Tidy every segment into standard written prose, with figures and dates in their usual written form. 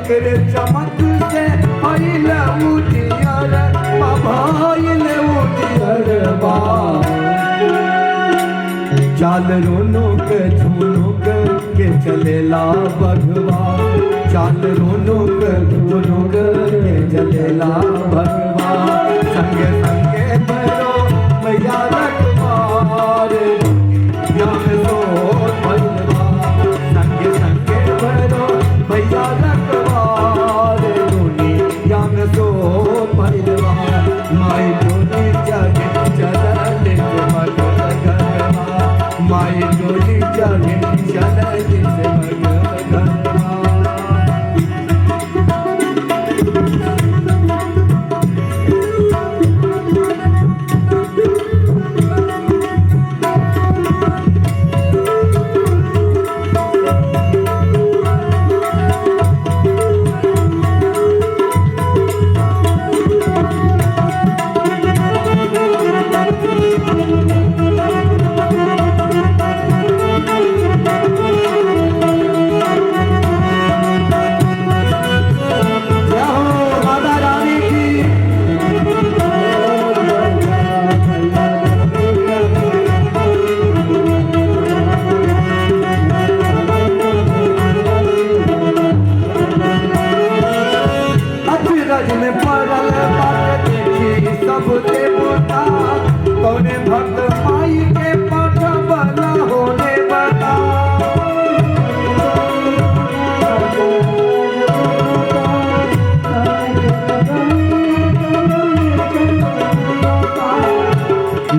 ओकरे चमक से आइल उजियर भाइल उजियर बा चाल रोनुक झुनुक के चलेला बघवा चाल रोनुक झुनुक के चलेला बघवा संगे संगे भरो मैया रखवार याम सो भैलवा संगे संगे भरो मैया रखवार याम सो भैलवा माई डोली जागे चलल मगवा माई डोली जागे चलल मगवा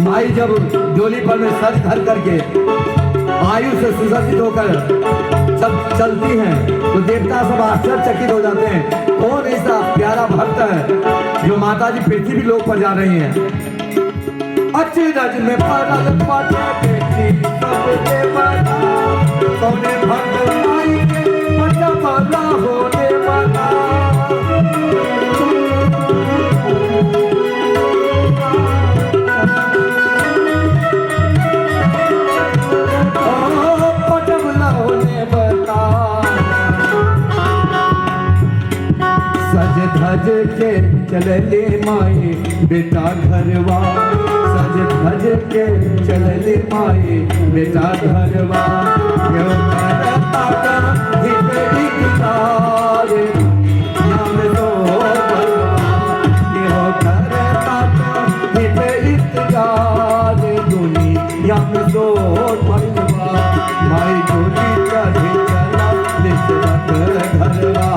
माई जब डोली पर में सर धर करके आयु से सुसज्जित होकर सब चलती हैं तो देवता सब आश्चर्यचकित हो जाते हैं। कौन ऐसा प्यारा भक्त है जो माता जी पृथ्वी लोक पर जा रही हैं। अचरज में पड़ल बाटे बेटी सब देवता कौने भक्त माई के बचपना होने वाला सज धज के चलले माई बेटा घरवा सज धज के चलले माई बेटा घरवा क्यों करता का हितरी किनारे नाम तो भगवा क्यों करता का हितरी किनारे दुनिया में तो भगवा माई डोली चढ़े चला निस्बत घरवा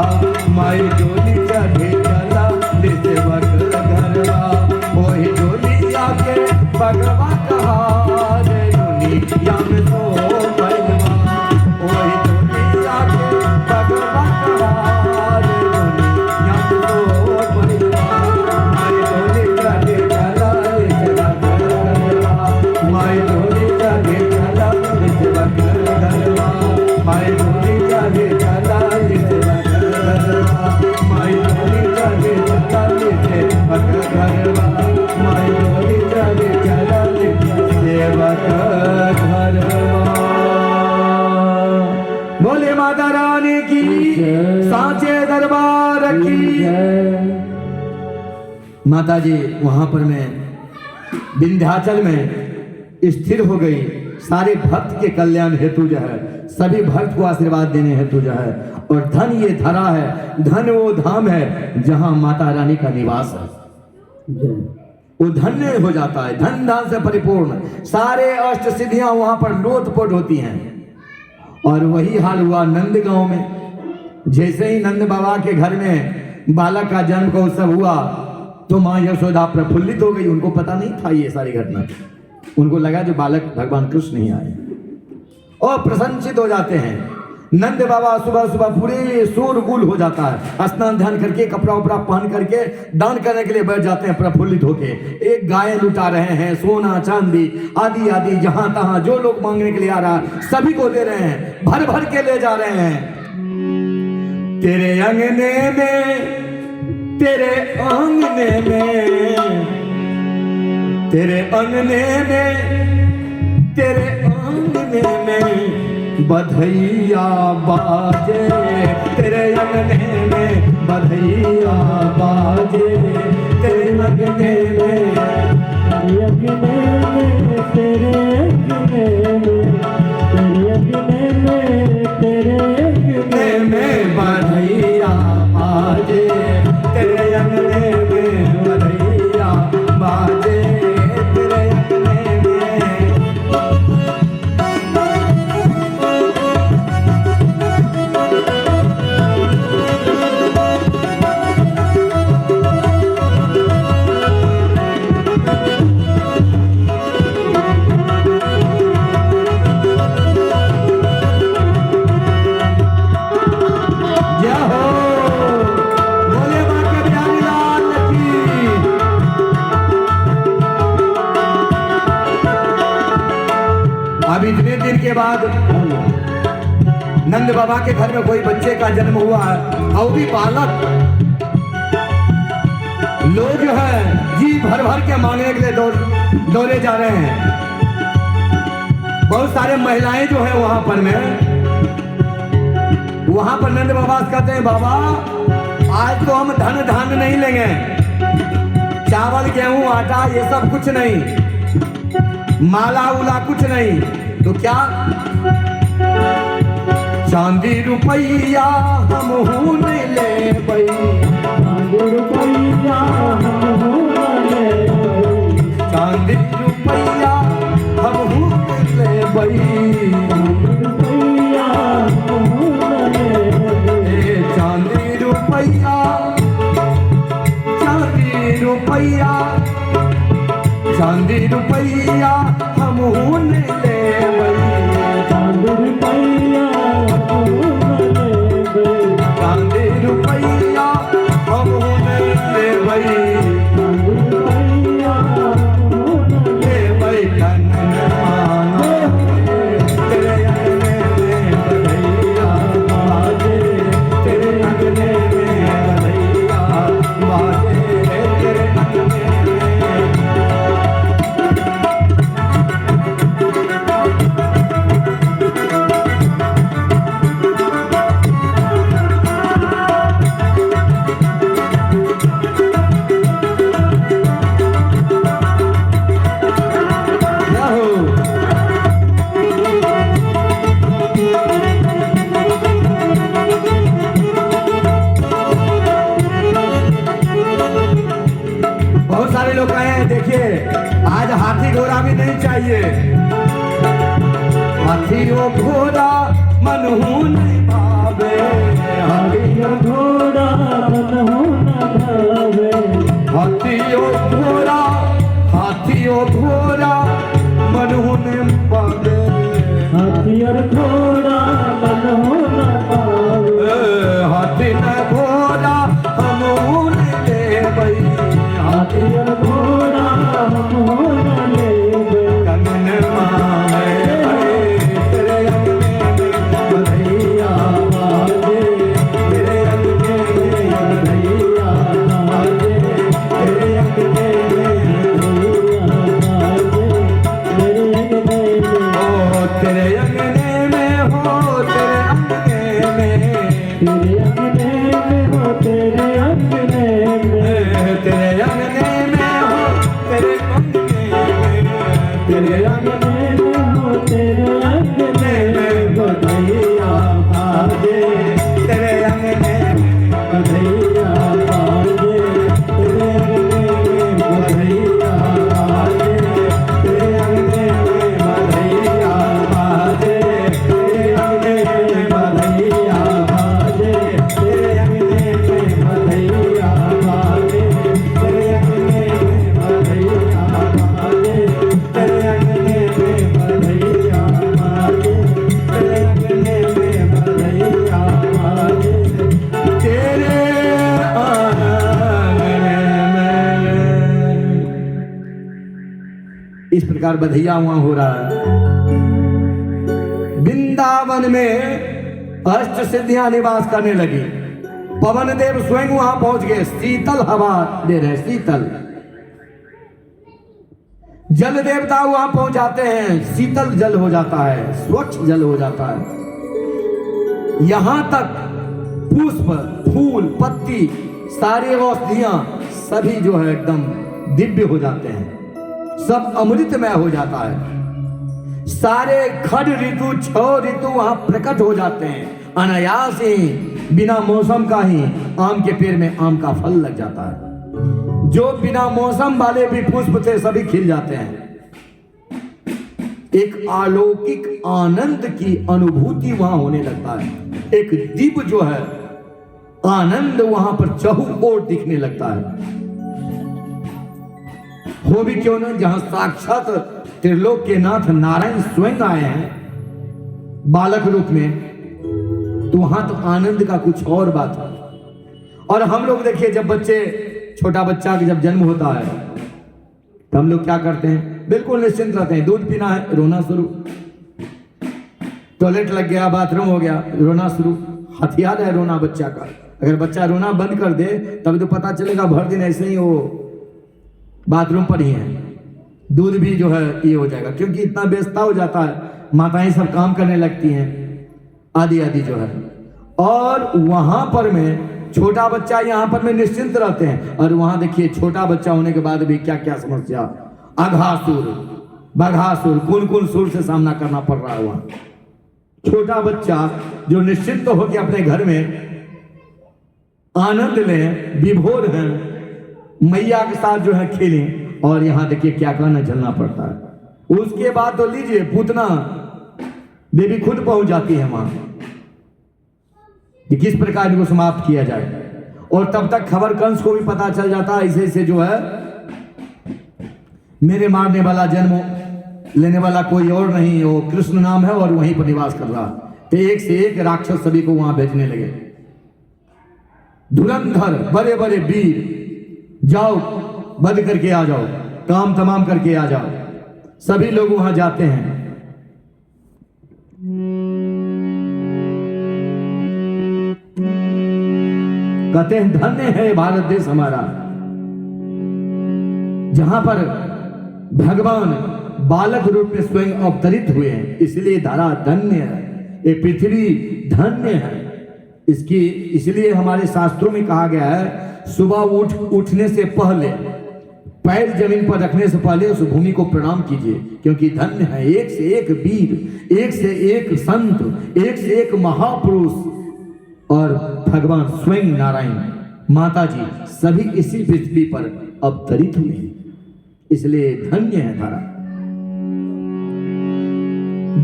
माई डोली चढ़े चला निस्बत घरवा वही डोली आके भगवा कहारे दुनिया में तो भगवा वही डोली आके भगवा कहारे दुनिया में तो भगवा माई डोली चढ़े चला निस्बत घरवा माई डोली चढ़े चला निस्बत घरवा माई डोली चढ़े चला निस्बत घरवा माई डोली चढ़े चला निस्बत घरवा माई डोली चढ़े चला निस्बत घरवा। बोले माता रानी की सांचे दरबार की। माता जी वहां पर मैं विंध्याचल में स्थिर हो गई। सारे भक्त के कल्याण हेतु जो है सभी भक्त को आशीर्वाद देने हेतु जो है और धन ये धरा है धन वो धाम है जहां माता रानी का निवास है वो धन्य हो जाता है धन दान से परिपूर्ण सारे अष्ट सिद्धियां वहां पर लोटपोट होती हैं। और वही हाल हुआ नंद गांव में। जैसे ही नंद बाबा के घर में बालक का जन्म का उत्सव हुआ तो मां यशोदा प्रफुल्लित हो गई। उनको पता नहीं था ये सारी घटना। उनको लगा जो बालक भगवान कृष्ण ही आए और प्रसन्नचित हो जाते हैं। नंद बाबा सुबह सुबह पूरे शोरगुल हो जाता है। स्नान ध्यान करके कपड़ा उपड़ा पहन करके दान करने के लिए बैठ जाते हैं प्रफुल्लित होके। एक गाय लुटा रहे हैं सोना चांदी आदि आदि जहां तहां जो लोग मांगने के लिए आ रहा सभी को दे रहे हैं भर भर के ले जा रहे हैं। तेरे अंगने में तेरे आंगने में तेरे अंगने में तेरे आंगने में बधैया बाजे, तेरे अंगने में बधैया बाजे, तेरे अंगने में, तेरे अंगने में, तेरे अंगने में, तेरे अंगने में बधैया बाजे, तेरे अंगने में बधैया बाजे, तेरे अंगने में। जय हो, बोले बाके बिहारी लाल की। अब इतने दिन के बाद नंद बाबा के घर में कोई बच्चे का जन्म हुआ है, और भी बालक। लोग जो है जी भर भर के मांगने के लिए दौड़े जा रहे हैं। बहुत सारे महिलाएं जो है वहां पर नंद बाबा से कहते हैं, बाबा आज तो हम धन धान नहीं लेंगे, चावल गेहूं आटा ये सब कुछ नहीं, माला उला कुछ नहीं, तो क्या चांदी रुपैया हम नहीं ले भाई, चांदी रुपैया हम ले चांदी रुपैया हम ले भाई, रुपैया चांदी रुपैया, चांदी रुपैया, चांदी रुपैया हम ले चांदी रुपैया चांदी रुपैया हम ले तेरे अंगने में बधैया बाजे, तेरे अंगने में बधैया बाजे, तेरे अंगने में। बहुत सारे लोग कहे हैं, देखिए आज हाथी घोड़ा भी नहीं चाहिए, हाथी ओ घोड़ा मनहू नहीं भावे, हाथी घोड़ा मन हो न भावे, हाथी ओ घोड़ा, हाथी ओ घोड़ा मनहू नहीं भावे, हाथी और घोड़ा मन हो न पावे, हाथी न घोड़ा हम ले भाई, हाथी और घोड़ा हम हो न लेवे, कंगन माए तेरे अंगने में बधैया बाजे, तेरे अंगने में बधैया बाजे, तेरे अंगने में ओ तेरे अंगने में हो, तेरे अंगने में, तेरे अंगने में हो, तेरे अंगने में, तेरे अंगने में हो, तेरे अंगने में, तेरे अंगने में हो, तेरे अंगने में बधैया बाजे, तेरे अंगने में बधैया बाजे, तेरे अंगने में बधैया बाजे, तेरे अंगने में बधैया बाजे, तेरे अंगने में बधैया बाजे, तेरे अंगने में बधैया बाजे, तेरे अंगने में बधैया बाजे, तेरे अंगने में बधैया बाजे, तेरे अंगने में बधैया बाजे, तेरे अंगने में। इस प्रकार बधैया वहां हो रहा है। वृंदावन में अष्ट सिद्धियां निवास करने लगी। पवन देव स्वयं वहां पहुंच गए, शीतल हवा दे रहे, शीतल। जल देवता वहां पहुंच जाते हैं, शीतल जल हो जाता है, स्वच्छ जल हो जाता है। यहां तक पुष्प, फूल, पत्ती, सारे औषधियां सभी जो है एकदम दिव्य हो जाते हैं, सब अमृतमय हो जाता है। सारे खड ऋतु, 6 ऋतु वहां प्रकट हो जाते हैं। अनायास ही बिना मौसम का ही आम के पेड़ में आम का फल लग जाता है। जो बिना मौसम वाले भी पुष्प थे सभी खिल जाते हैं। एक अलौकिक आनंद की अनुभूति वहां होने लगता है। एक दिव्य जो है आनंद वहां पर चहु ओर दिखने लगता है। हो भी क्यों ना, जहां साक्षात त्रिलोक के नाथ नारायण स्वयं आए हैं बालक रूप में, तो वहां तो आनंद का कुछ और बात है। और हम लोग देखिए, जब बच्चे, छोटा बच्चा का जब जन्म होता है तो हम लोग क्या करते हैं, बिल्कुल निश्चिंत रहते हैं। दूध पीना है, रोना शुरू। टॉयलेट लग गया, बाथरूम हो गया, रोना शुरू। हथियार है रोना बच्चा का। अगर बच्चा रोना बंद कर दे तब तो पता चलेगा भर दिन ऐसे ही वो बाथरूम पर ही है। दूध भी जो है ये हो जाएगा, क्योंकि इतना व्यस्तता हो जाता है, माताएं सब काम करने लगती हैं, आदि आदि जो है। और वहां पर में छोटा बच्चा, यहाँ पर में निश्चिंत रहते हैं। और वहां देखिए, छोटा बच्चा होने के बाद भी क्या क्या समस्या, अघासुर, बघासुर, कौन सुर से सामना करना पड़ रहा है वहां। छोटा बच्चा जो निश्चिंत होकर अपने घर में आनंद लें, विभोर हैं, मैया के साथ जो है खेलें, और यहाँ देखिए क्या कहना झलना पड़ता है। उसके बाद तो लीजिए, पूतना देवी खुद पहुंच जाती है वहां कि किस प्रकार इनको समाप्त किया जाए। और तब तक खबर कंस को भी पता चल जाता है, ऐसे ऐसे जो है मेरे मारने वाला, जन्म लेने वाला कोई और नहीं, वो कृष्ण नाम है और वहीं पर निवास कर रहा। तो एक से एक राक्षस सभी को वहां भेजने लगे। धुरंधर बड़े बड़े वीर, जाओ बंद करके आ जाओ, काम तमाम करके आ जाओ। सभी लोग वहां जाते हैं। कहते हैं धन्य है भारत देश हमारा, जहां पर भगवान बालक रूप में स्वयं अवतरित हुए हैं, इसलिए धरा धन्य है, ये पृथ्वी धन्य है। इसकी इसलिए हमारे शास्त्रों में कहा गया है, सुबह उठने से पहले, पैर जमीन पर रखने से पहले उस भूमि को प्रणाम कीजिए, क्योंकि धन्य है। एक से एक वीर, एक से एक संत, एक से एक महापुरुष, और भगवान स्वयं नारायण, माता जी सभी इसी पृथ्वी पर अवतरित हुए हैं, इसलिए धन्य है धारा।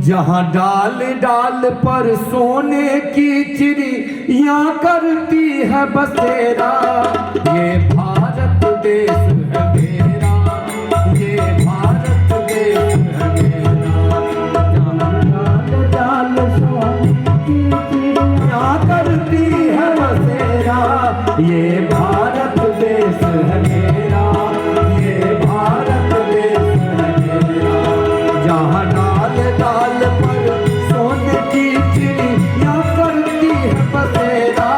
जहां डाल डाल पर सोने की चिड़ियां करती है बसेरा, ये भारत देश है मेरा, ये भारत देश है मेरा। जहां डाल डाल सोने की चिड़ियां करती है बसेरा, ये भारत देश है मेरा, ये भारत देश है मेरा। जहां डाल डाल पर सोने की चिड़ियां करती है बसेरा,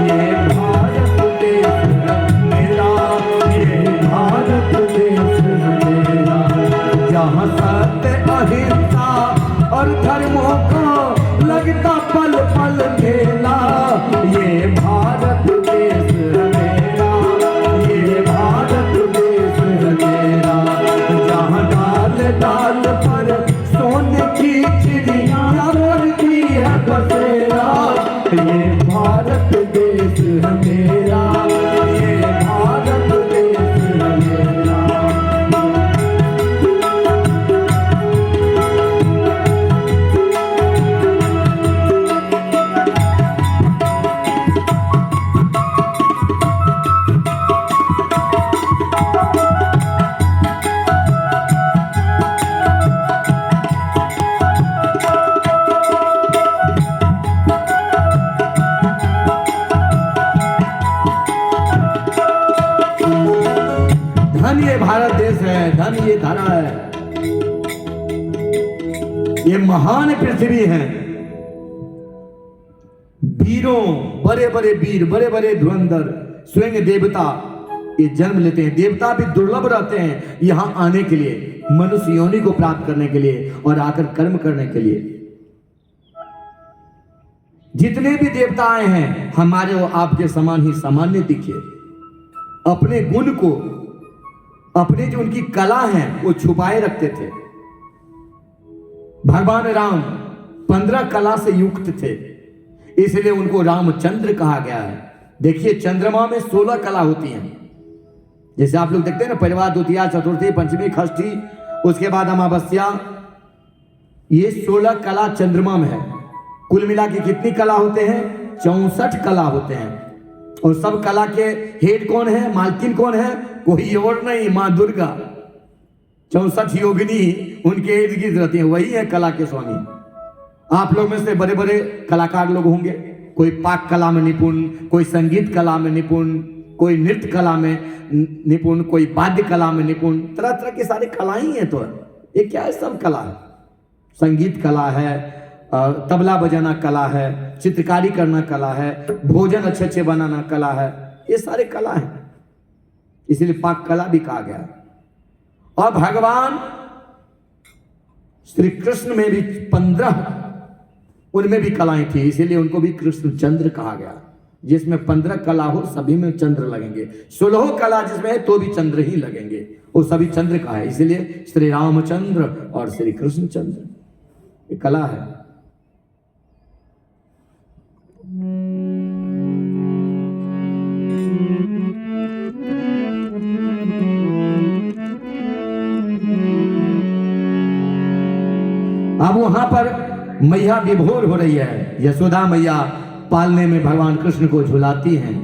ये भारत देश है मेरा, ये भारत देश है मेरा। जहां सत्य अहिंसा और धर्मों को लगता पल पल खेला, ये भारत देश है मेरा, ये भारत देश है मेरा। जहां डाल डाल पर सोने की चिड़ियां करती है बसेरा, ये भारत देश है मेरा, ये भारत देश है मेरा। धन ये भारत देश है, धन ये धरा है, ये महान पृथ्वी है। वीरों, बड़े बड़े वीर, बड़े बड़े धुरंधर, स्वयं देवता ये जन्म लेते हैं। देवता भी दुर्लभ रहते हैं यहाँ आने के लिए। मनुष्य योनि को प्राप्त करने के लिए और आकर कर्म करने के लिए। जितने भी देवता आए हैं हमारे वो आपके समान ही सामान्य दिखे, अपने गुण को, अपने जो उनकी कला है वो छुपाए रखते थे। भगवान राम 15 कला से युक्त थे, इसलिए उनको रामचंद्र कहा गया है। देखिए चंद्रमा में 16 कला होती हैं, जैसे आप लोग देखते हैं ना, परिवार, द्वितीया, चतुर्थी, पंचमी, षष्ठी, उसके बाद अमावस्या, ये 16 कला चंद्रमा में है। कुल मिला के कितनी कला होते हैं? 64 कला होते हैं। और सब कला के हेड कौन है, मालकिन कौन है? कोई और नहीं, मां दुर्गा। 64 योगिनी उनके इर्द गिर्द रहती हैं, वही है कला के स्वामी। आप लोग में से बड़े बड़े कलाकार लोग होंगे, कोई पाक कला में निपुण, कोई संगीत कला में निपुण, कोई नृत्य कला में निपुण, कोई वाद्य कला में निपुण, तरह तरह की सारी कलाएं ही हैं। तो ये क्या है? सब कला है। संगीत कला है, तबला बजाना कला है, चित्रकारी करना कला है, भोजन अच्छे अच्छे बनाना कला है, ये सारे कला हैं, इसलिए पाक कला भी कहा गया। और भगवान श्री कृष्ण में भी 15 उनमें भी कलाएं थी, इसीलिए उनको भी कृष्ण चंद्र कहा गया। जिसमें 15 कला हो सभी में चंद्र लगेंगे, 16 कला जिसमें है तो भी चंद्र ही लगेंगे, वो सभी चंद्र का है। इसलिए श्री रामचंद्र और श्री कृष्ण चंद्र, ये कला है। अब वहां पर मैया विभोर हो रही है, यशोदा मैया पालने में भगवान कृष्ण को झुलाती हैं।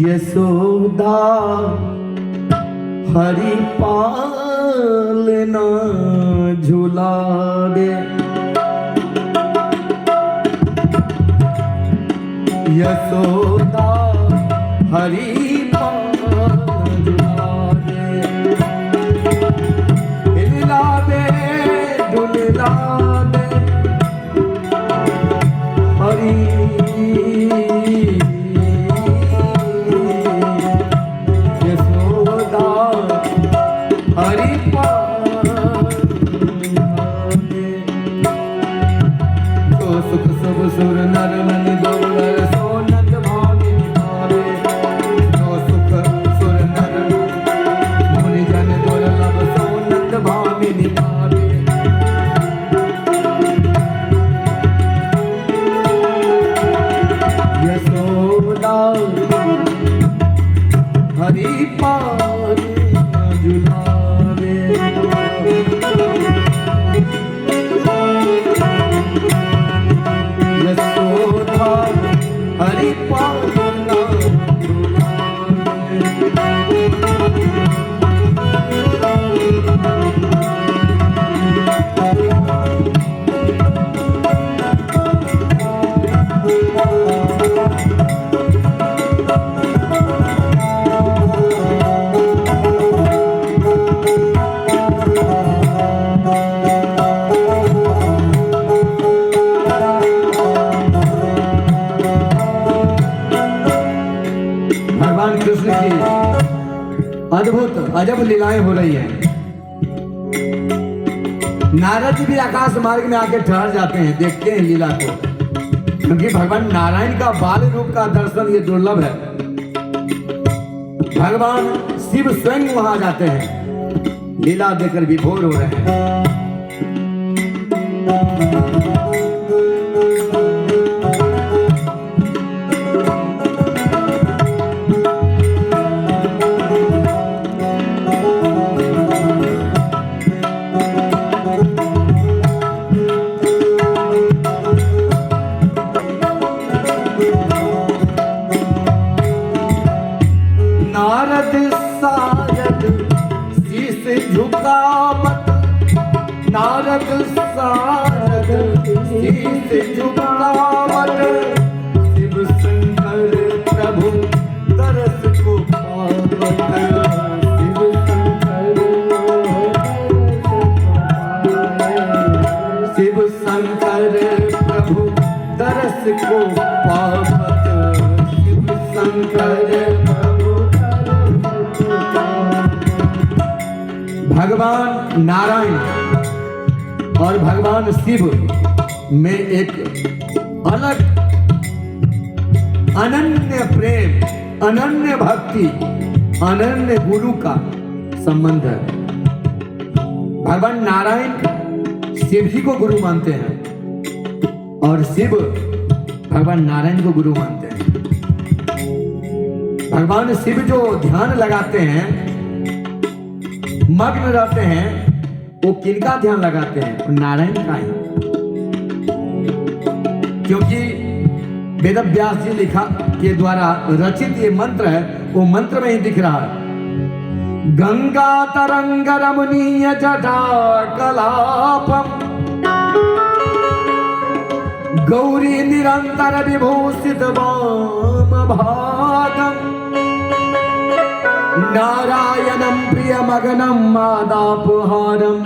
यशोदा हरि पालना झुलावे, यशोदा हरि पालना झुलावे, हिलावे डुलावे हरि, यशोदा हरि पालने, जो सुख सब सुर नर मन दोलर सोनत भावि निभावे, जो सुख सुर नर मुनि जन दुर्लभ सोनत भावि निभावे। यशोदा हरि पालना झुलावे, यशोदा हरि पालना भगवान कृष्ण की अद्भुत अजब लीलाएं हो रही हैं। नारद जी भी आकाश मार्ग में आके ठहर जाते हैं, देखते हैं लीला को, क्योंकि भगवान नारायण का बाल रूप का दर्शन ये दुर्लभ है। भगवान शिव स्वयं वहां जाते हैं, लीला देखकर विभोर हो रहे हैं। नारद सारद शीस झुकावत, नारद सारद शीस झुकावत, शिव शंकर प्रभु तरस को पावत, शिव शंकर शिव शंकर प्रभु तरस को पावत, शिव शंकर भगवान नारायण और भगवान शिव में एक अलग अनन्य प्रेम, अनन्य भक्ति, अनन्य गुरु का संबंध है। भगवान नारायण शिव जी को गुरु मानते हैं और शिव भगवान नारायण को गुरु मानते हैं। भगवान शिव जो ध्यान लगाते हैं, मग्न रहते हैं, वो किनका ध्यान लगाते हैं? नारायण का ही। क्योंकि वेद व्यास जी लिखा के द्वारा रचित ये मंत्र है, वो मंत्र में ही दिख रहा है। गंगा तरंग रमणीय जटा कलापम गौरी निरंतर विभूषित वाम भागम नारायणं प्रियमगनं मादापहारं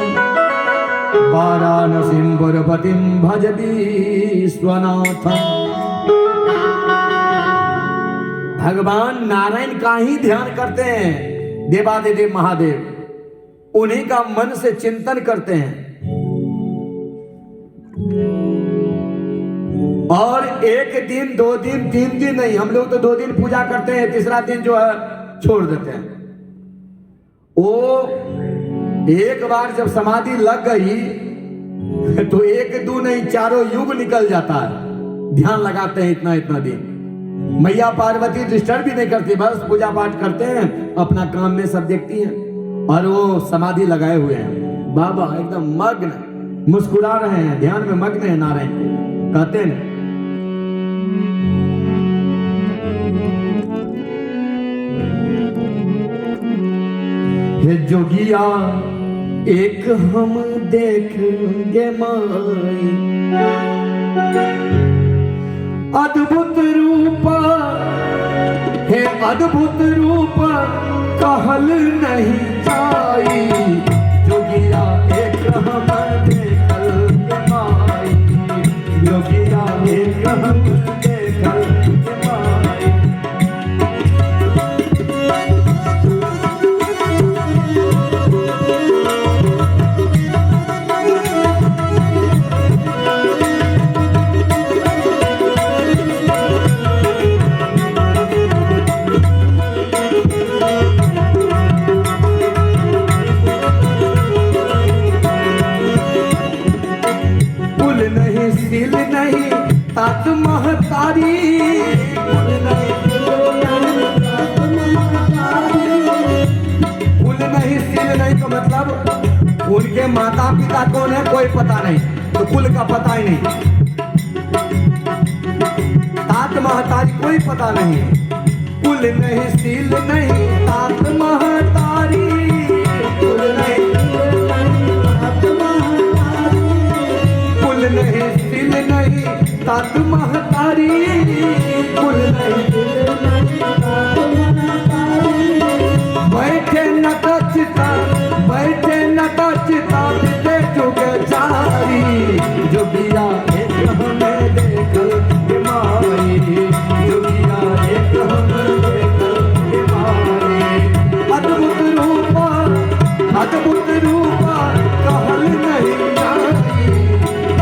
वाराणसीं पुरपतिं भज विश्वनाथं। भगवान नारायण का ही ध्यान करते हैं, देवादिदेव महादेव, उन्हीं का मन से चिंतन करते हैं। और एक दिन, 2 दिन, 3 दिन नहीं, हम लोग तो 2 दिन पूजा करते हैं, तीसरा दिन जो है छोड़ देते हैं। वो एक बार जब समाधि लग गई तो 1-2 नहीं, 4 युग निकल जाता है। ध्यान लगाते हैं इतना दिन। मैया पार्वती डिस्टर्ब भी नहीं करती, बस पूजा पाठ करते हैं, अपना काम में सब देखती हैं और वो समाधि लगाए हुए हैं। बाबा एकदम मग्न, मुस्कुरा रहे हैं, ध्यान में मग्न है नारायण को। कहते हैं हे जोगिया एक हम देखेंगे माई अद्भुत रूप, हे अद्भुत रूप कहल नहीं जाई। जोगिया एक हम देखेंगे माई, जोगिया एक हम देखेंगे माई। दिल नहीं तात महतारी, फूल नहीं सिल नहीं तो मतलब उनके माता पिता कौन है कोई पता नहीं, तो कुल का पता ही नहीं। तात महतारी कोई पता नहीं, कुल नहीं सिल नहीं तात महतारी, कुल नहीं नहीं तात महतारी, कुल नहीं। बैठे न चिता, बैठे न चिता दे जुग चारी। जोगिया एक हमें देखल माई, जोगिया एक हमें देखल माई। अद्भुत रूपा, अद्भुत रूपा कहल नहीं जाई।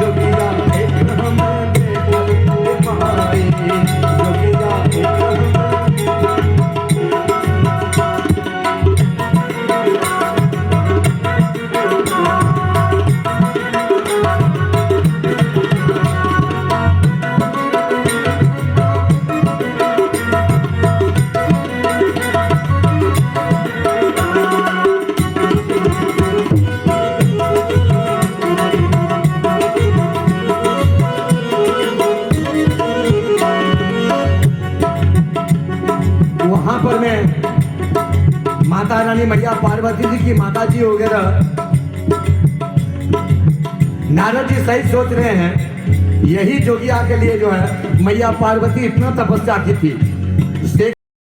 जोगिया एक हमें देखल माई, जोगिया एक हमें। वहां पर मैं माता रानी मैया पार्वती जी की माता जी वगैरह, नारद जी सही सोच रहे हैं, यही जोगिया के लिए जो है मैया पार्वती इतना तपस्या की थी